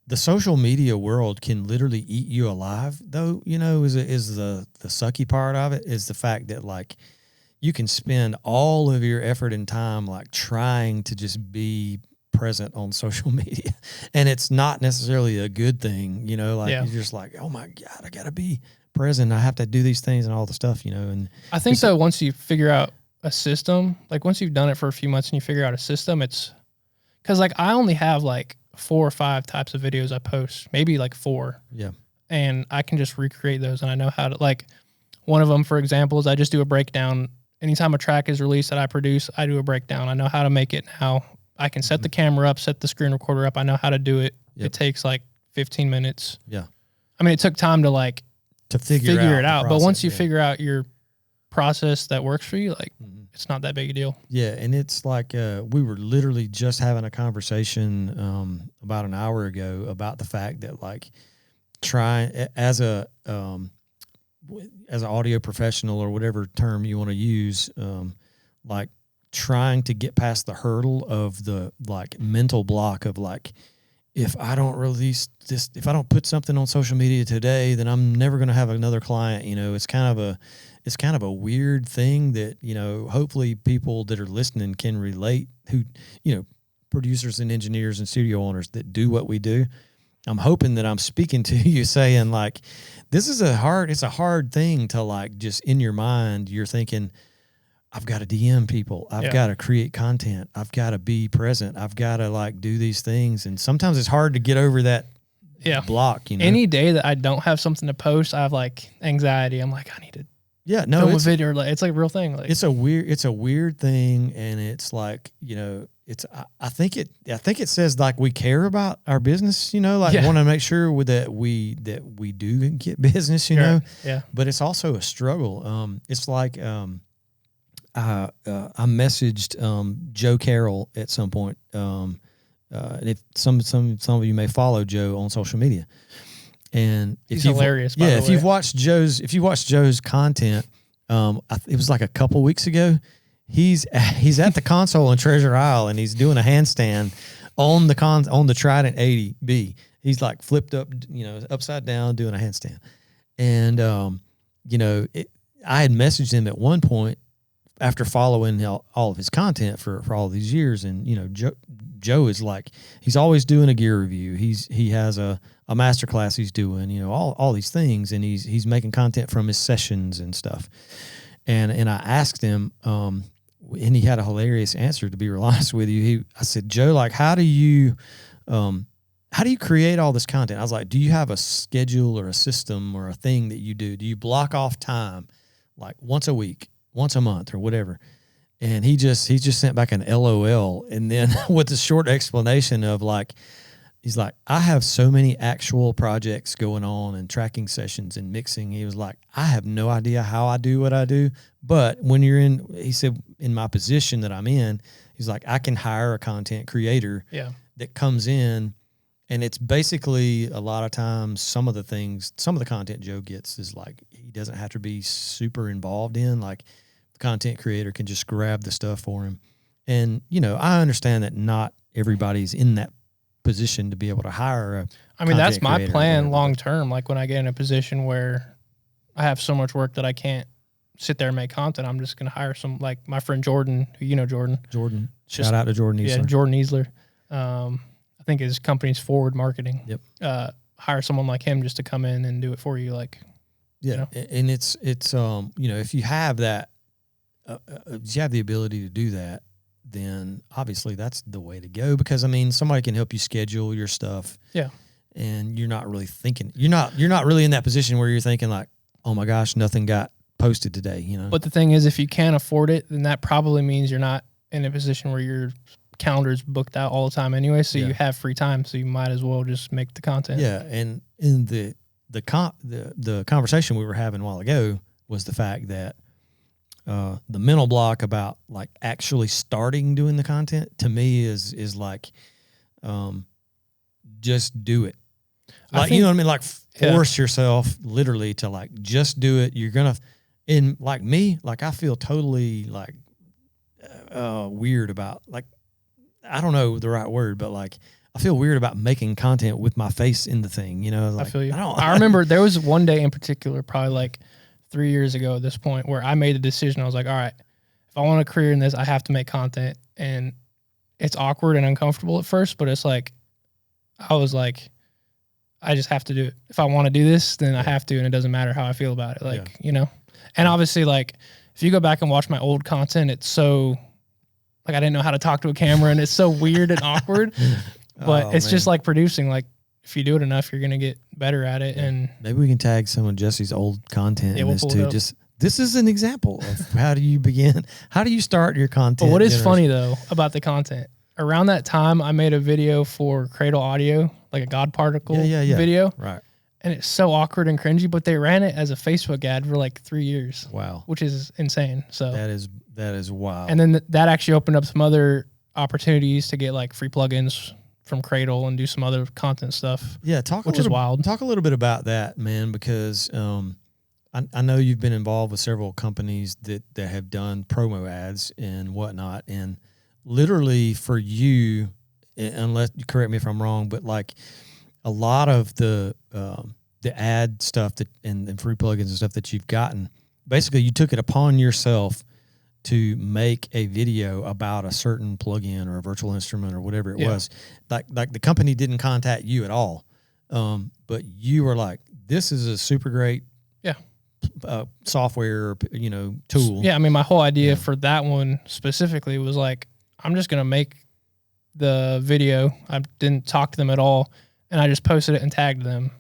the social media world can literally eat you alive, though, is the sucky part of it is the fact that, like, you can spend all of your effort and time, like, trying to just be present on social media. And it's not necessarily a good thing, like, you're just like, oh my God, I got to be present. I have to do these things and all the stuff, and I think though, once you figure out a system, like once you've done it for a few months and you figure out a system, it's because like I only have like 4 or 5 types of videos I post, maybe like 4. Yeah. And I can just recreate those. And I know how to, like, one of them, for example, is I just do a breakdown. Anytime a track is released that I produce, I do a breakdown. I know how to make it now. I can set the camera up, set the screen recorder up. I know how to do it. Yep. It takes like 15 minutes. Yeah. I mean, it took time to like figure it out. But once you figure out your process that works for you, like it's not that big a deal. Yeah. And it's like, we were literally just having a conversation about an hour ago about the fact that, like, trying as an audio professional or whatever term you want to use, like, trying to get past the hurdle of the, like, mental block of, like, if I don't release this, if I don't put something on social media today, then I'm never going to have another client. It's kind of a weird thing that, hopefully people that are listening can relate, who, producers and engineers and studio owners that do what we do. I'm hoping that I'm speaking to you saying, like, this is it's a hard thing to, like, just in your mind, you're thinking, I've got to DM people. I've got to create content. I've got to be present. I've got to, like, do these things. And sometimes it's hard to get over that block, Any day that I don't have something to post, I have, like, anxiety. I'm like, I need to film a video. Like, it's like a real thing. Like, it's a weird thing. And it's like, I think it says, like, we care about our business, like, want to make sure that we do get business, Yeah. But it's also a struggle. It's like, I messaged Joe Carroll at some point. And if some of you may follow Joe on social media, and he's hilarious. By the way. If you watch Joe's content, it was like a couple weeks ago. He's at the console in Treasure Isle, and he's doing a handstand on the Trident 80B. He's, like, flipped up, upside down, doing a handstand. And I had messaged him at one point after following all of his content for all these years, and Joe is, like, he's always doing a gear review. He has a masterclass he's doing, all these things, and he's making content from his sessions and stuff. And I asked him, and he had a hilarious answer, to be real honest with you. I said, Joe, like, how do you create all this content? I was like, do you have a schedule or a system or a thing that you do? Do you block off time, like, once a week, once a month, or whatever? And he just sent back an LOL, and then with a short explanation of, like, he's like, I have so many actual projects going on and tracking sessions and mixing. He was like, I have no idea how I do what I do. But when he said, in my position that I'm in, he's like, I can hire a content creator that comes in. And it's basically, a lot of times, some of the content Joe gets is, like, he doesn't have to be super involved in. Like, the content creator can just grab the stuff for him. And, I understand that not everybody's in that position to be able to hire that's my plan long term. Like, when I get in a position where I have so much work that I can't sit there and make content, I'm just going to hire some, like my friend Jordan, who Jordan. Shout out to Jordan Easler. Yeah, Jordan Easler. I think his company's Forward Marketing. Yep. Hire someone like him just to come in and do it for you. Like, and it's if you have that, if you have the ability to do that, then obviously that's the way to go, because somebody can help you schedule your stuff. Yeah. And you're not really thinking, you're not really in that position where you're thinking, like, oh my gosh, nothing got posted today, But the thing is, if you can't afford it, then that probably means you're not in a position where your calendar is booked out all the time anyway. So you have free time, so you might as well just make the content. Yeah. And in the conversation we were having a while ago was the fact that, the mental block about, like, actually starting doing the content, to me is like, just do it. Like, you know what I mean? Like, force yourself literally to, like, just do it. You're going to, and like me, like, I feel totally, like, weird about, like, I don't know the right word, but, like, I feel weird about making content with my face in the thing, you know. Like, I feel you. don't, I remember there was one day in particular, probably like 3 years ago at this point, where I made a decision. I was like, all right, if I want a career in this, I have to make content. And it's awkward and uncomfortable at first, but it's like, I was like, I just have to do it. If I want to do this, then I have to, and it doesn't matter how I feel about it. Like, you know, and obviously, like, if you go back and watch my old content, it's so, like, I didn't know how to talk to a camera, and it's so weird and awkward. But it's just like producing. Like, if you do it enough, you're gonna get better at it. And maybe we can tag some of Jesse's old content in we'll this too. Just this is an example of how do you begin? How do you start your content? But what is funny though about the content? Around that time, I made a video for Cradle Audio, like a God Particle video. Right. And it's so awkward and cringy, but they ran it as a Facebook ad for like 3 years. Wow. Which is insane. So that is wild. And then that actually opened up some other opportunities to get like free plugins from Cradle and do some other content stuff. Yeah, which is wild. Talk a little bit about that, man, because I know you've been involved with several companies that have done promo ads and whatnot, and literally for you, unless you correct me if I'm wrong, but like a lot of the ad stuff that and free plugins and stuff that you've gotten, basically you took it upon yourself to make a video about a certain plugin or a virtual instrument or whatever it was. Like the company didn't contact you at all, but you were like, "This is a super great software, you know, tool." Yeah, I mean, my whole idea for that one specifically was like, I'm just gonna make the video. I didn't talk to them at all, and I just posted it and tagged them,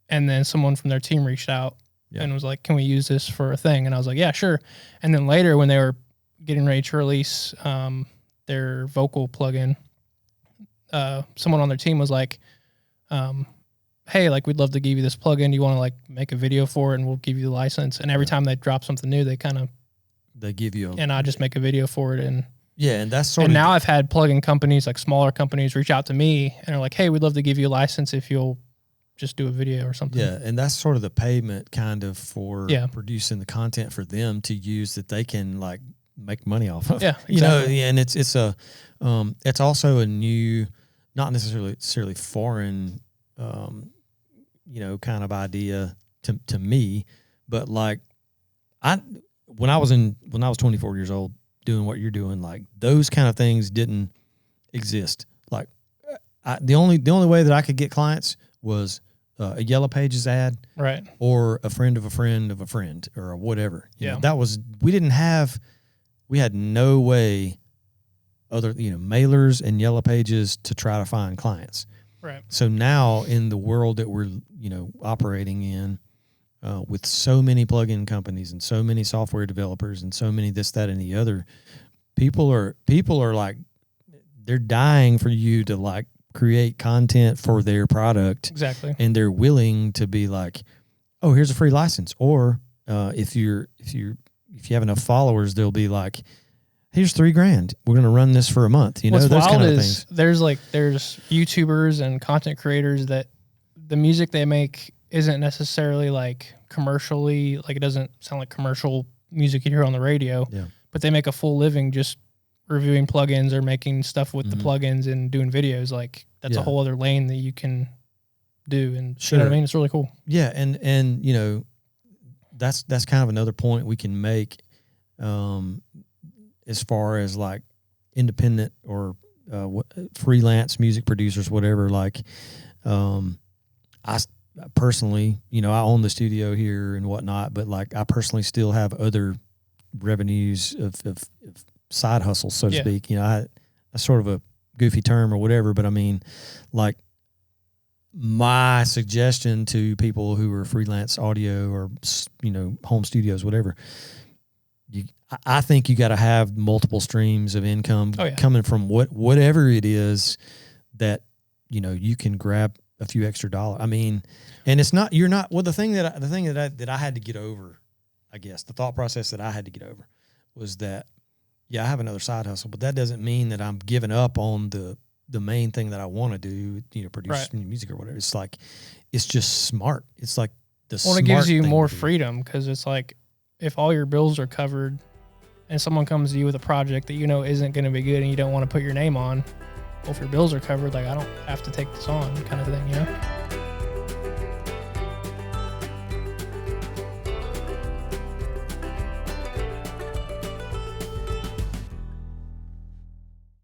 and then someone from their team reached out and was like, "Can we use this for a thing?" And I was like, "Yeah, sure." And then later, when they were getting ready to release their vocal plugin, someone on their team was like, "Hey, like, we'd love to give you this plugin. Do you want to like make a video for it, and we'll give you the license?" And every time they drop something new, they give you and I just make a video for it. And and that's sort and of now I've had plugin companies, like smaller companies, reach out to me and are like, "Hey, we'd love to give you a license if you'll just do a video or something." Yeah, and that's sort of the payment kind of for producing the content for them to use that they can like make money off of. Yeah, exactly. You know, and it's also a new, not necessarily foreign, you know, kind of idea to me, but like when I was 24 years old doing what you're doing, like those kind of things didn't exist. Like the only way that I could get clients was a Yellow Pages ad, right, or a friend of a friend of a friend, or whatever. You know, we had no way other, you know, mailers and Yellow Pages to try to find clients. Right. So now in the world that we're, you know, operating in, with so many plugin companies and so many software developers and so many this, that, and the other, people are like, they're dying for you to like create content for their product. Exactly. And they're willing to be like, "Oh, here's a free license." Or if you have enough followers, they'll be like, "Here's $3,000. We're going to run this for a month." You know, those kind of things. There's YouTubers and content creators that the music they make isn't necessarily like commercially, like it doesn't sound like commercial music you hear on the radio. Yeah. But they make a full living just reviewing plugins or making stuff with the plugins and doing videos. Like that's a whole other lane that you can do. And you know what I mean? It's really cool. Yeah. And you know, that's kind of another point we can make, as far as like independent or freelance music producers, whatever. Like, I personally, you know, I own the studio here and whatnot, but like I personally still have other revenues of side hustles, so to speak. You know, that's sort of a goofy term or whatever, but I mean, like, my suggestion to people who are freelance audio or, you know, home studios, whatever, I think you got to have multiple streams of income coming from whatever it is that, you know, you can grab a few extra dollars. I mean, and it's not, you're not, well, the thing that I had to get over, I guess, the thought process that I had to get over was that, I have another side hustle, but that doesn't mean that I'm giving up on the main thing that I want to do, you know, produce music or whatever. It's like, it's just smart. It's like it gives you more freedom, because it's like, if all your bills are covered and someone comes to you with a project that you know isn't going to be good and you don't want to put your name on, well, if your bills are covered, like I don't have to take this on, kind of thing, you know?